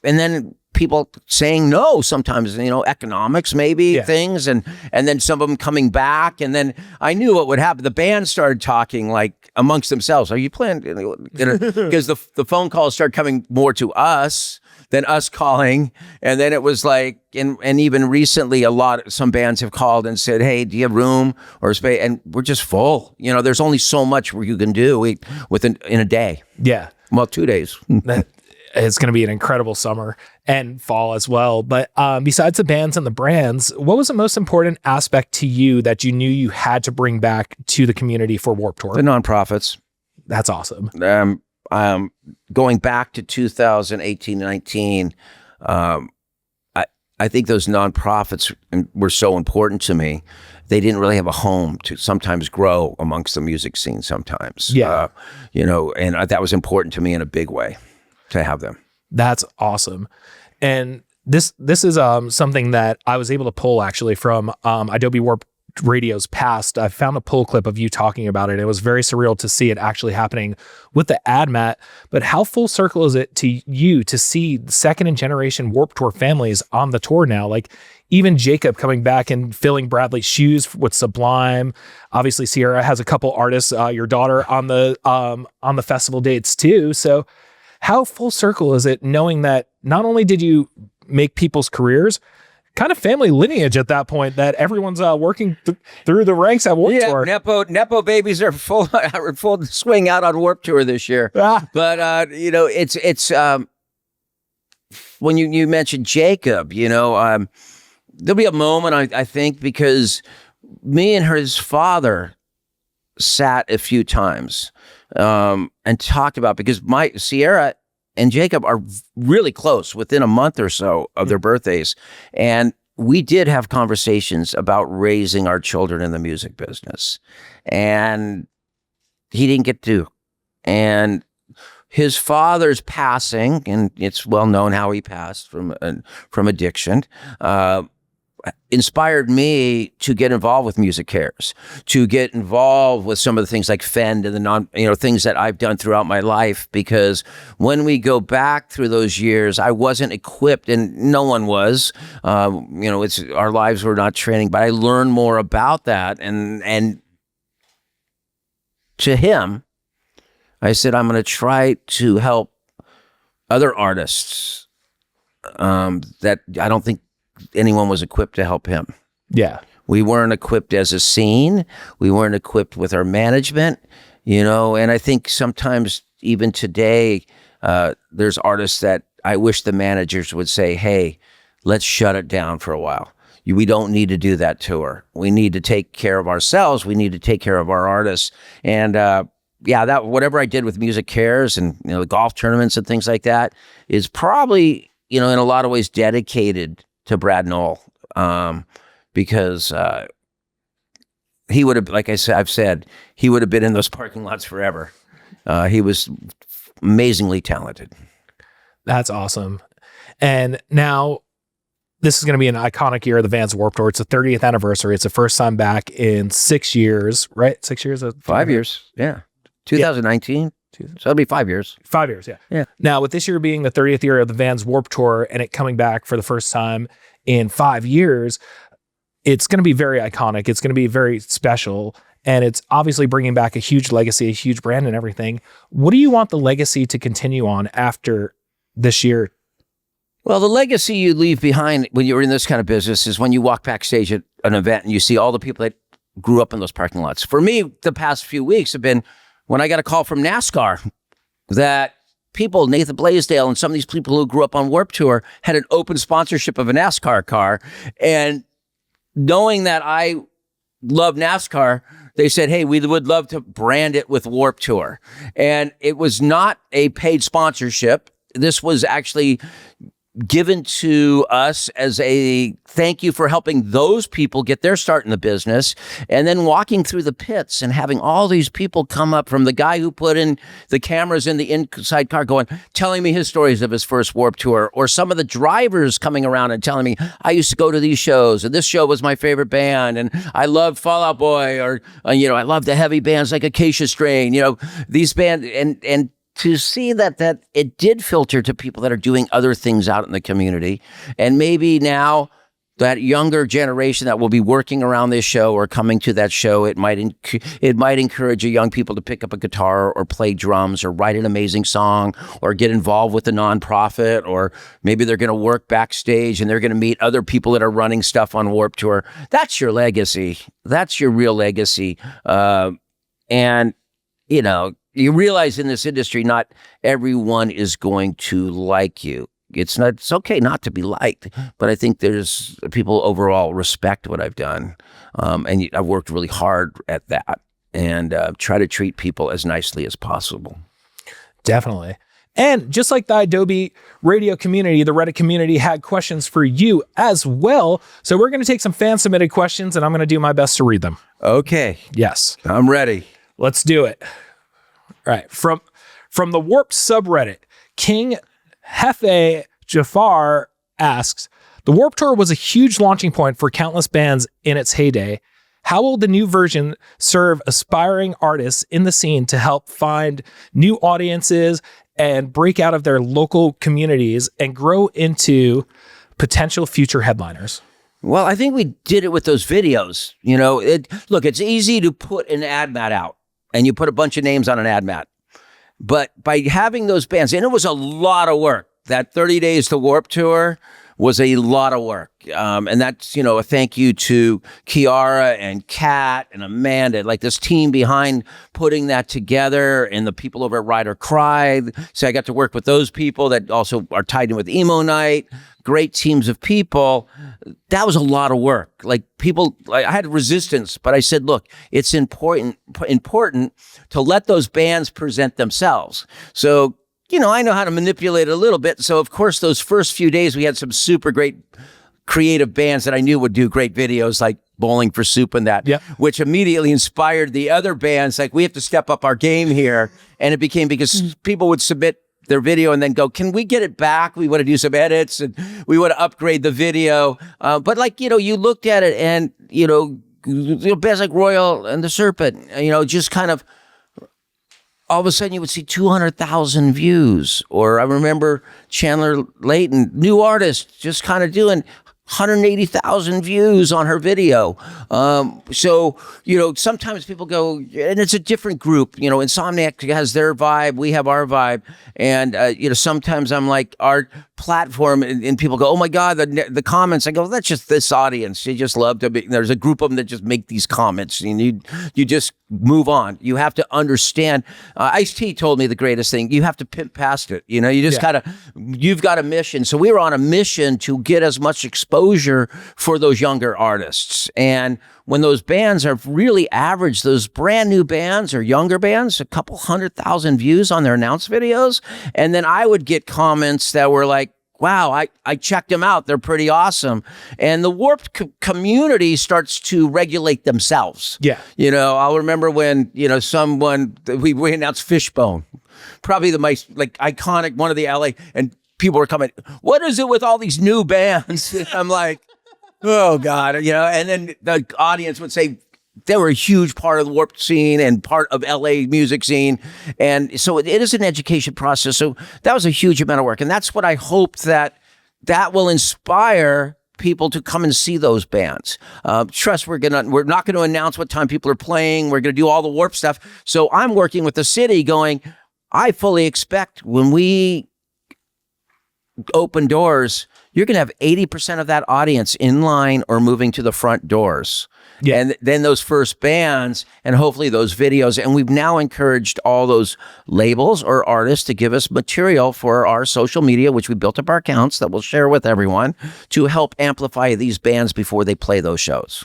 then people saying no sometimes, economics, maybe things. And then some of them coming back. And then I knew what would happen. The band started talking like amongst themselves. Are you playing? Because the phone calls started coming more to us than us calling. And then it was like, and even recently some bands have called and said, hey, do you have room or space? And we're just full. There's only so much you can do in a day. Yeah. Well, 2 days. It's going to be an incredible summer and fall as well. But besides the bands and the brands, what was the most important aspect to you that you knew you had to bring back to the community for Warped Tour? The nonprofits. That's awesome. Going back to 2018-19, I think those nonprofits were so important to me. They didn't really have a home to sometimes grow amongst the music scene sometimes. Yeah. And that was important to me in a big way to have them. That's awesome. And this is something that I was able to pull actually from idobi Warped Radio's past. I found a pull clip of you talking about it. It was very surreal to see it actually happening with the ad mat. But how full circle is it to you to see second and generation Warped Tour families on the tour now? Like even Jacob coming back and filling Bradley's shoes with Sublime. Obviously, Sierra has a couple artists, your daughter on the festival dates too. So how full circle is it knowing that not only did you make people's careers, kind of family lineage at that point, that everyone's working through the ranks at Warped Tour. Nepo babies are full swing out on Warped Tour this year. But it's when you mentioned Jacob, there'll be a moment I think because me and his father sat a few times and talked about, because Sierra and Jacob are really close within a month or so of their birthdays. And we did have conversations about raising our children in the music business. And he didn't get to. And his father's passing, and it's well known how he passed from addiction, inspired me to get involved with Music Cares, to get involved with some of the things like Fend and the things that I've done throughout my life. Because when we go back through those years, I wasn't equipped, and no one was. It's our lives were not training, but I learned more about that. And to him, I said, I'm going to try to help other artists that I don't think anyone was equipped to help him. Yeah. We weren't equipped as a scene. We weren't equipped with our management, and I think sometimes even today, there's artists that I wish the managers would say, hey, let's shut it down for a while. We don't need to do that tour. We need to take care of ourselves. We need to take care of our artists. And that whatever I did with Music Cares and the golf tournaments and things like that is probably, in a lot of ways dedicated to Brad Knoll, because he would have, like I've said, he would have been in those parking lots forever. He was amazingly talented. That's awesome. And now this is going to be an iconic year of the Vans Warped Tour. It's the 30th anniversary. It's the first time back in 6 years, right? 6 years? 5 years. Yeah. 2019. So it'll be 5 years. 5 years, yeah. Yeah. Now, with this year being the 30th year of the Vans Warped Tour and it coming back for the first time in 5 years, it's going to be very iconic. It's going to be very special. And it's obviously bringing back a huge legacy, a huge brand and everything. What do you want the legacy to continue on after this year? Well, the legacy you leave behind when you're in this kind of business is when you walk backstage at an event and you see all the people that grew up in those parking lots. For me, the past few weeks have been when I got a call from NASCAR that people, Nathan Blaisdell and some of these people who grew up on Warped Tour had an open sponsorship of a NASCAR car. And knowing that I love NASCAR, they said, hey, we would love to brand it with Warped Tour. And it was not a paid sponsorship. This was actually given to us as a thank you for helping those people get their start in the business. And then walking through the pits and having all these people come up, from the guy who put in the cameras in the inside car telling me his stories of his first Warped Tour, or some of the drivers coming around and telling me, I used to go to these shows and this show was my favorite band and I loved Fall Out Boy, or I love the heavy bands like Acacia Strain, these bands, and to see that it did filter to people that are doing other things out in the community. And maybe now that younger generation that will be working around this show or coming to that show, it might encourage young people to pick up a guitar or play drums or write an amazing song or get involved with a nonprofit, or maybe they're going to work backstage and they're going to meet other people that are running stuff on Warped Tour. That's your legacy. That's your real legacy. You realize in this industry, not everyone is going to like you. It's okay not to be liked, but I think there's people overall respect what I've done. And I've worked really hard at that and try to treat people as nicely as possible. Definitely. And just like the idobi radio community, the Reddit community had questions for you as well. So we're going to take some fan submitted questions and I'm going to do my best to read them. Okay. Yes. I'm ready. Let's do it. All right, from the Warped subreddit, King Hefe Jafar asks, the Warped Tour was a huge launching point for countless bands in its heyday. How will the new version serve aspiring artists in the scene to help find new audiences and break out of their local communities and grow into potential future headliners? Well, I think we did it with those videos. Look, it's easy to put an ad mat out. And you put a bunch of names on an ad mat. But by having those bands, and it was a lot of work. That 30 Days to Warped Tour was a lot of work. And that's, a thank you to Kiara and Kat and Amanda, like this team behind putting that together, and the people over at Rider Cry. So I got to work with those people that also are tied in with Emo Night. Great teams of people. That was a lot of work. Like I had resistance, but I said, look, it's important to let those bands present themselves. So, I know how to manipulate it a little bit. So of course, those first few days, we had some super great creative bands that I knew would do great videos, like Bowling for Soup and that, which immediately inspired the other bands. Like, we have to step up our game here. And it became because people would submit their video and then go, can we get it back? We want to do some edits and we want to upgrade the video. But you looked at it and, bands like Royal and the Serpent, just kind of, all of a sudden you would see 200,000 views. Or I remember Chandler Layton, new artist, just kind of doing 180,000 views on her video. So, sometimes people go, and it's a different group, Insomniac has their vibe, we have our vibe. And, sometimes I'm like, our platform, and people go, oh my God, the comments. I go, that's just this audience. They just love to be, there's a group of them that just make these comments, and you just move on. You have to understand. Ice-T told me the greatest thing. You have to pimp past it. You just you've got a mission. So we were on a mission to get as much exposure for those younger artists. And when those bands are really average, those brand new bands or younger bands, a couple 100,000 views on their announced videos. And then I would get comments that were like, wow, I checked them out. They're pretty awesome. And the Warped community starts to regulate themselves. Yeah. I'll remember when, someone, we announced Fishbone, probably the most iconic one of the LA, and people were coming, what is it with all these new bands? I'm like, oh God, and then the audience would say, they were a huge part of the Warped scene and part of LA music scene. And so it is an education process. So that was a huge amount of work. And that's what I hope that will inspire people to come and see those bands. Trust, we're not going to announce what time people are playing. We're going to do all the Warped stuff. So I'm working with the city going, I fully expect when we open doors, you're going to have 80% of that audience in line or moving to the front doors. Yeah. And then those first bands and hopefully those videos. And we've now encouraged all those labels or artists to give us material for our social media, which we built up our accounts that we'll share with everyone to help amplify these bands before they play those shows.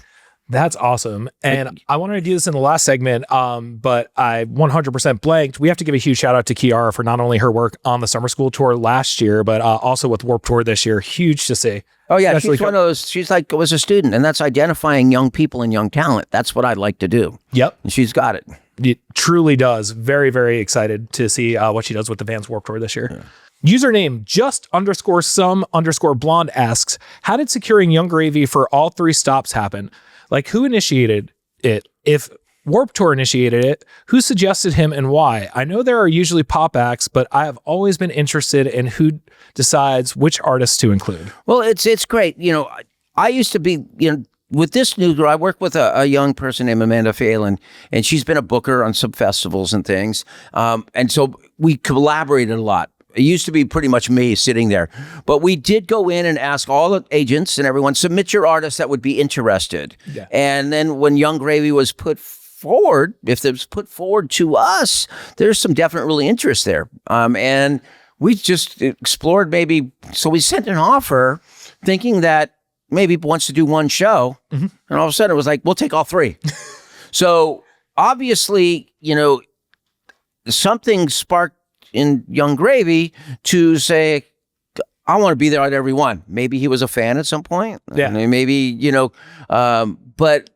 That's awesome. And I wanted to do this in the last segment, but I 100% blanked. We have to give a huge shout out to Kiara for not only her work on the summer school tour last year, but also with Warped Tour this year. Huge to see. Oh yeah, especially she's one of those, she's like, was a student, and that's identifying young people and young talent. That's what I'd like to do. Yep. And she's got it. It truly does. Very, very excited to see what she does with the Vans Warped Tour this year. Yeah. Username just_some_blonde asks, how did securing Young Gravy for all 3 stops happen? Like, who initiated it? If Warped Tour initiated it, who suggested him and why? I know there are usually pop acts, but I have always been interested in who decides which artists to include. Well, it's great. You know, I used to be, with this new girl, I work with a young person named Amanda Phelan, and she's been a booker on some festivals and things. And so we collaborated a lot. It used to be pretty much me sitting there, but we did go in and ask all the agents and everyone, submit your artists that would be interested. Yeah. And then when Young Gravy was put forward, if it was put forward to us, there's some definite really interest there. And we just explored maybe, so we sent an offer thinking that maybe wants to do one show. Mm-hmm. And all of a sudden it was like, we'll take all 3. So obviously, something sparked in Young Gravy to say, I want to be there at every one. Maybe he was a fan at some point. Yeah. Maybe, but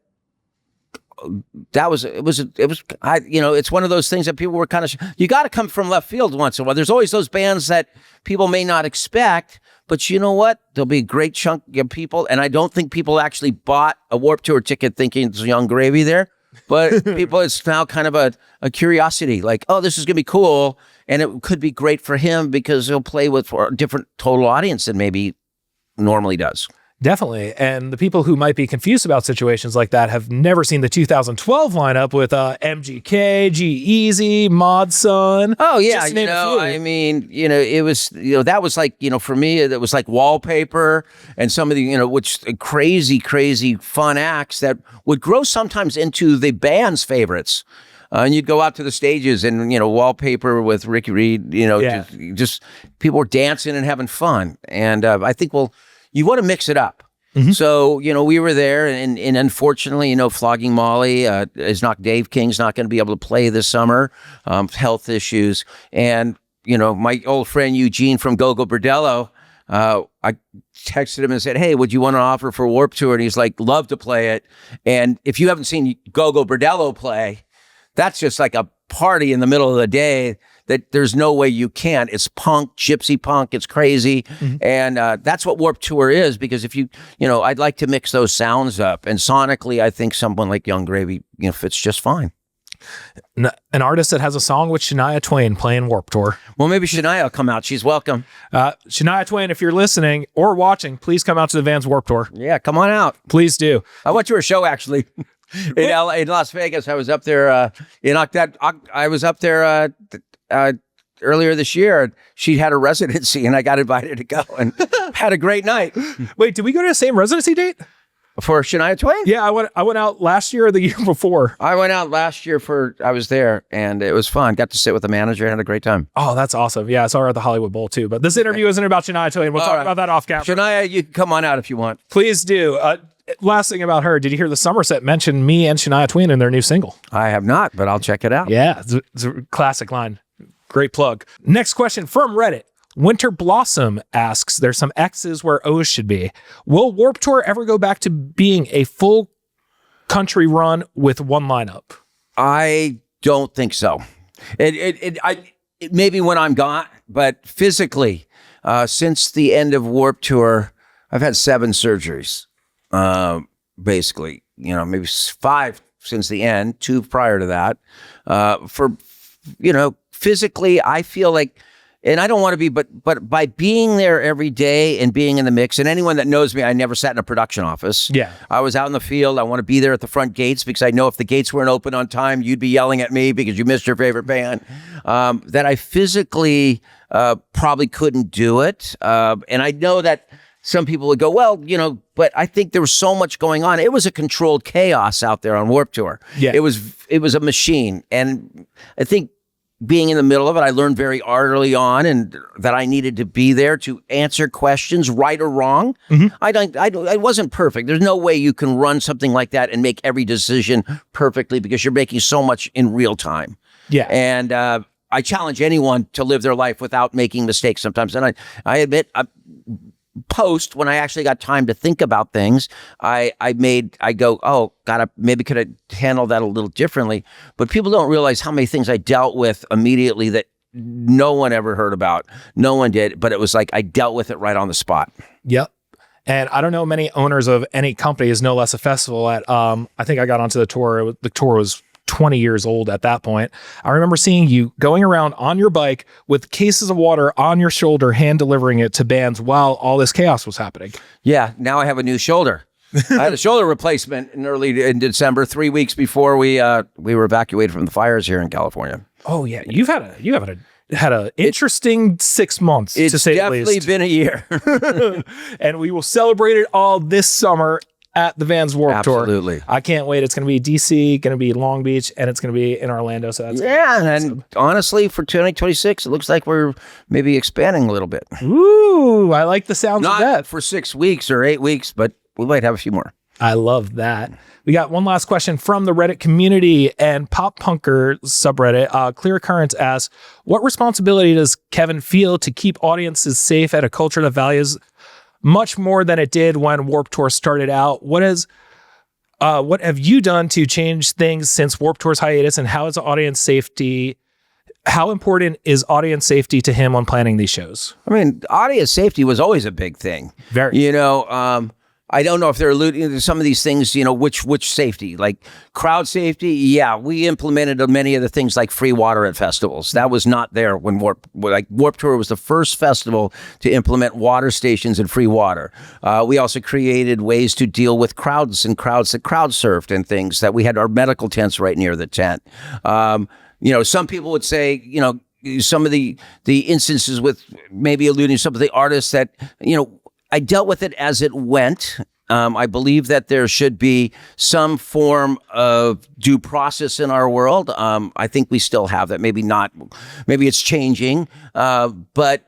it's one of those things that people were kind of, you got to come from left field once in a while. There's always those bands that people may not expect, but you know what? There'll be a great chunk of people. And I don't think people actually bought a Warped Tour ticket thinking it's Young Gravy there. But people, it's now kind of a curiosity, like, oh, this is going to be cool. And it could be great for him because he'll play with a different total audience than maybe normally does. Definitely. And the people who might be confused about situations like that have never seen the 2012 lineup with MGK, G-Eazy, Mod Sun. Oh, yeah. It was, that was like, for me, it was like Wallpaper and some of the, which crazy, crazy fun acts that would grow sometimes into the band's favorites. And you'd go out to the stages and, Wallpaper with Ricky Reed, just people were dancing and having fun. And I think, you want to mix it up. Mm-hmm. So, we were there and unfortunately, Flogging Molly Dave King's not going to be able to play this summer, health issues. And, my old friend Eugene from Gogo Bordello, I texted him and said, hey, would you want to offer for Warped Tour? And he's like, love to play it. And if you haven't seen Gogo Bordello play, that's just like a party in the middle of the day that there's no way you can't. It's punk, gypsy punk. It's crazy. Mm-hmm. And that's what Warped Tour is, because if I'd like to mix those sounds up. And sonically, I think someone like Young Gravy, fits just fine. An artist that has a song with Shania Twain playing Warped Tour. Well, maybe Shania will come out. She's welcome. Shania Twain, if you're listening or watching, please come out to the Vans Warped Tour. Yeah, come on out. Please do. I went to her show, actually. In Las Vegas. I was up there I was up there earlier this year. She had a residency and I got invited to go and had a great night. Wait, did we go to the same residency date? For Shania Twain? Yeah, I went out last year or the year before. I went out last year I was there and it was fun. Got to sit with the manager and had a great time. Oh, that's awesome. Yeah, I saw her at the Hollywood Bowl too. But this interview isn't about Shania Twain. We'll talk about that off camera. Shania, you can come on out if you want. Please do. Last thing about her, did you hear the Somerset mention me and Shania Twain in their new single? I have not, but I'll check it out. Yeah, it's a classic line. Great plug. Next question from Reddit. Winter Blossom asks, there's some X's where O's should be. Will Warped Tour ever go back to being a full country run with one lineup? I don't think so. It maybe when I'm gone, but physically, since the end of Warped Tour, I've had 7 surgeries. Basically, maybe 5 since the end, 2 prior to that. Physically, I feel like, and I don't want to be, but by being there every day and being in the mix, and anyone that knows me, I never sat in a production office. Yeah. I was out in the field. I want to be there at the front gates because I know if the gates weren't open on time, you'd be yelling at me because you missed your favorite band. That I physically probably couldn't do it. And I know that some people would go, well, but I think there was so much going on. It was a controlled chaos out there on Warped Tour. Yeah. It was a machine. And I think being in the middle of it, I learned very early on and that I needed to be there to answer questions, right or wrong. Mm-hmm. I wasn't perfect. There's no way you can run something like that and make every decision perfectly because you're making so much in real time. Yeah. And I challenge anyone to live their life without making mistakes sometimes. And I admit, post when I actually got time to think about things, I go, oh God, I maybe could have handled that a little differently. But people don't realize how many things I dealt with immediately that no one ever heard about. No one did, but it was like I dealt with it right on the spot. Yep. And I don't know many owners of any companies, no less a festival at, I think I got onto the tour. The tour was 20 years old at that point. I remember seeing you going around on your bike with cases of water on your shoulder, hand delivering it to bands while all this chaos was happening. Yeah, now I have a new shoulder. I had a shoulder replacement in December, 3 weeks before we were evacuated from the fires here in California. Oh yeah, you've had an interesting 6 months, to say the least. It's definitely been a year. And we will celebrate it all this summer at the Vans Warped Tour. Absolutely. I can't wait. It's going to be DC, going to be Long Beach, and it's going to be in Orlando. So that's and honestly, for 2026, it looks like we're maybe expanding a little bit. Ooh, I like the sounds of that. Not for 6 weeks or 8 weeks, but we might have a few more. I love that. We got one last question from the Reddit community and Pop Punker subreddit. Clear Currents asks, what responsibility does Kevin feel to keep audiences safe at a culture that values much more than it did when Warped Tour started out? What have you done to change things since Warped Tour's hiatus, and how important is audience safety to him on planning these shows? I mean, audience safety was always a big thing. Very. I don't know if they're alluding to some of these things, which safety, like crowd safety. Yeah, we implemented many of the things like free water at festivals. That was not there when Warped Tour was the first festival to implement water stations and free water. We also created ways to deal with crowds that crowd surfed and things that we had our medical tents right near the tent. Some people would say, some of the instances with maybe alluding to some of the artists that, I dealt with it as it went. I believe that there should be some form of due process in our world. I think we still have that. Maybe not. Maybe it's changing. But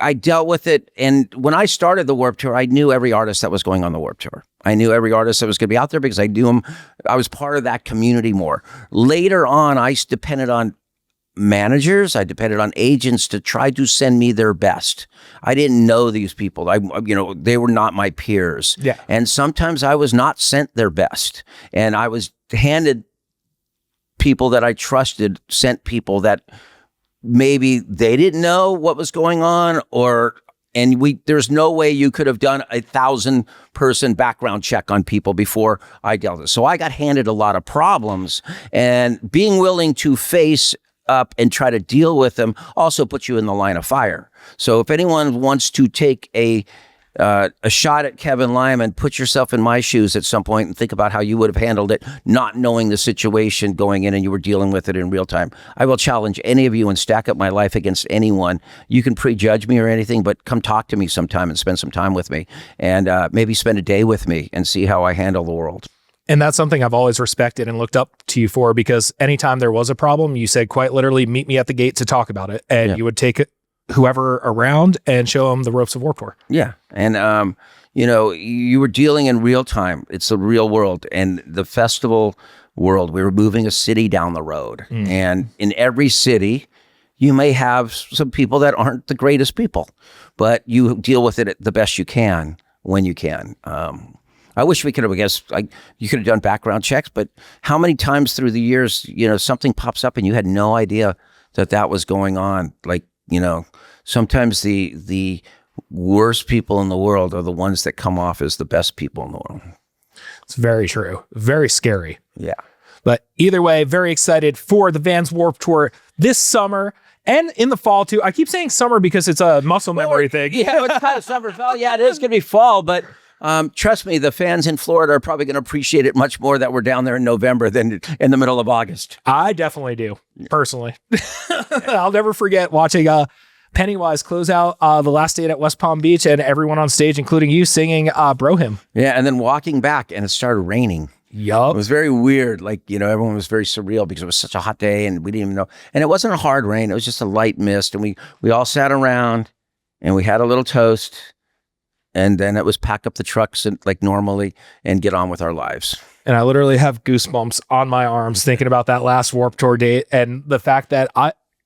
I dealt with it. And when I started the Warped Tour, I knew every artist that was going on the Warped Tour. I knew every artist that was going to be out there because I knew them. I was part of that community more. Later on, I depended on managers. I depended on agents to try to send me their best. I didn't know these people. They were not my peers. Yeah. And sometimes I was not sent their best. And I was handed people that I trusted, sent people that maybe they didn't know what was going on, there's no way you could have done 1,000-person background check on people before I dealt with it. So I got handed a lot of problems, and being willing to face up and try to deal with them also puts you in the line of fire. So if anyone wants to take a shot at Kevin Lyman, put yourself in my shoes at some point and think about how you would have handled it, not knowing the situation going in and you were dealing with it in real time. I will challenge any of you and stack up my life against anyone. You can prejudge me or anything, but come talk to me sometime and spend some time with me, and maybe spend a day with me and see how I handle the world. And that's something I've always respected and looked up to you for, because anytime there was a problem, you said quite literally, meet me at the gate to talk about it. And you would take whoever around and show them the ropes of Warped Tour. Yeah. And, you were dealing in real time. It's the real world. And the festival world, we were moving a city down the road. And in every city, you may have some people that aren't the greatest people, but you deal with it the best you can when you can. I wish we could have, you could have done background checks, but how many times through the years, something pops up and you had no idea that was going on. Sometimes the worst people in the world are the ones that come off as the best people in the world. It's very true. Very scary. Yeah. But either way, very excited for the Vans Warped Tour this summer and in the fall too. I keep saying summer because it's a muscle memory thing. Yeah, it's kind of summer fall. Yeah, it is going to be fall, but trust me, the fans in Florida are probably going to appreciate it much more that we're down there in November than in the middle of August. I definitely do, personally. I'll never forget watching Pennywise close out the last date at West Palm Beach and everyone on stage, including you, singing Bro Hymn. Yeah, and then walking back and it started raining. Yup. It was very weird. Like, everyone was very surreal because it was such a hot day and we didn't even know. And it wasn't a hard rain. It was just a light mist. And we all sat around and we had a little toast. And then it was pack up the trucks and, like normally and get on with our lives. And I literally have goosebumps on my arms thinking about that last Warped Tour date and the fact that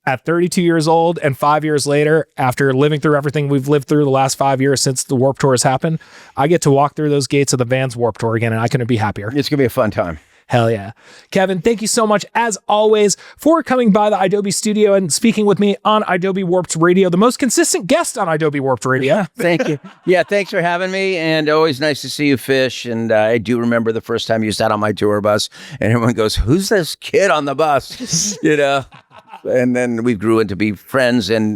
at 32 years old and 5 years later, after living through everything we've lived through the last 5 years since the Warped Tour has happened, I get to walk through those gates of the Vans Warped Tour again, and I couldn't be happier. It's going to be a fun time. Hell yeah. Kevin, thank you so much, as always, for coming by the idobi studio and speaking with me on idobi Warped Radio, the most consistent guest on idobi Warped Radio. Thank you. Yeah, thanks for having me, and always nice to see you, Fish. And I do remember the first time you sat on my tour bus, and everyone goes, "Who's this kid on the bus?" And then we grew into be friends and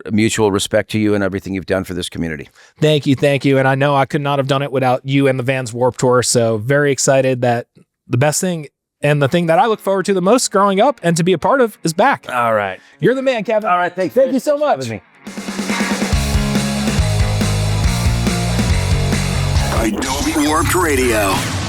mutual respect to you and everything you've done for this community. Thank you. And I know I could not have done it without you and the Vans Warped Tour. So very excited that the best thing and the thing that I look forward to the most growing up and to be a part of is back. All right. You're the man, Kevin. All right. Thank you so much. Idobi Warped Radio.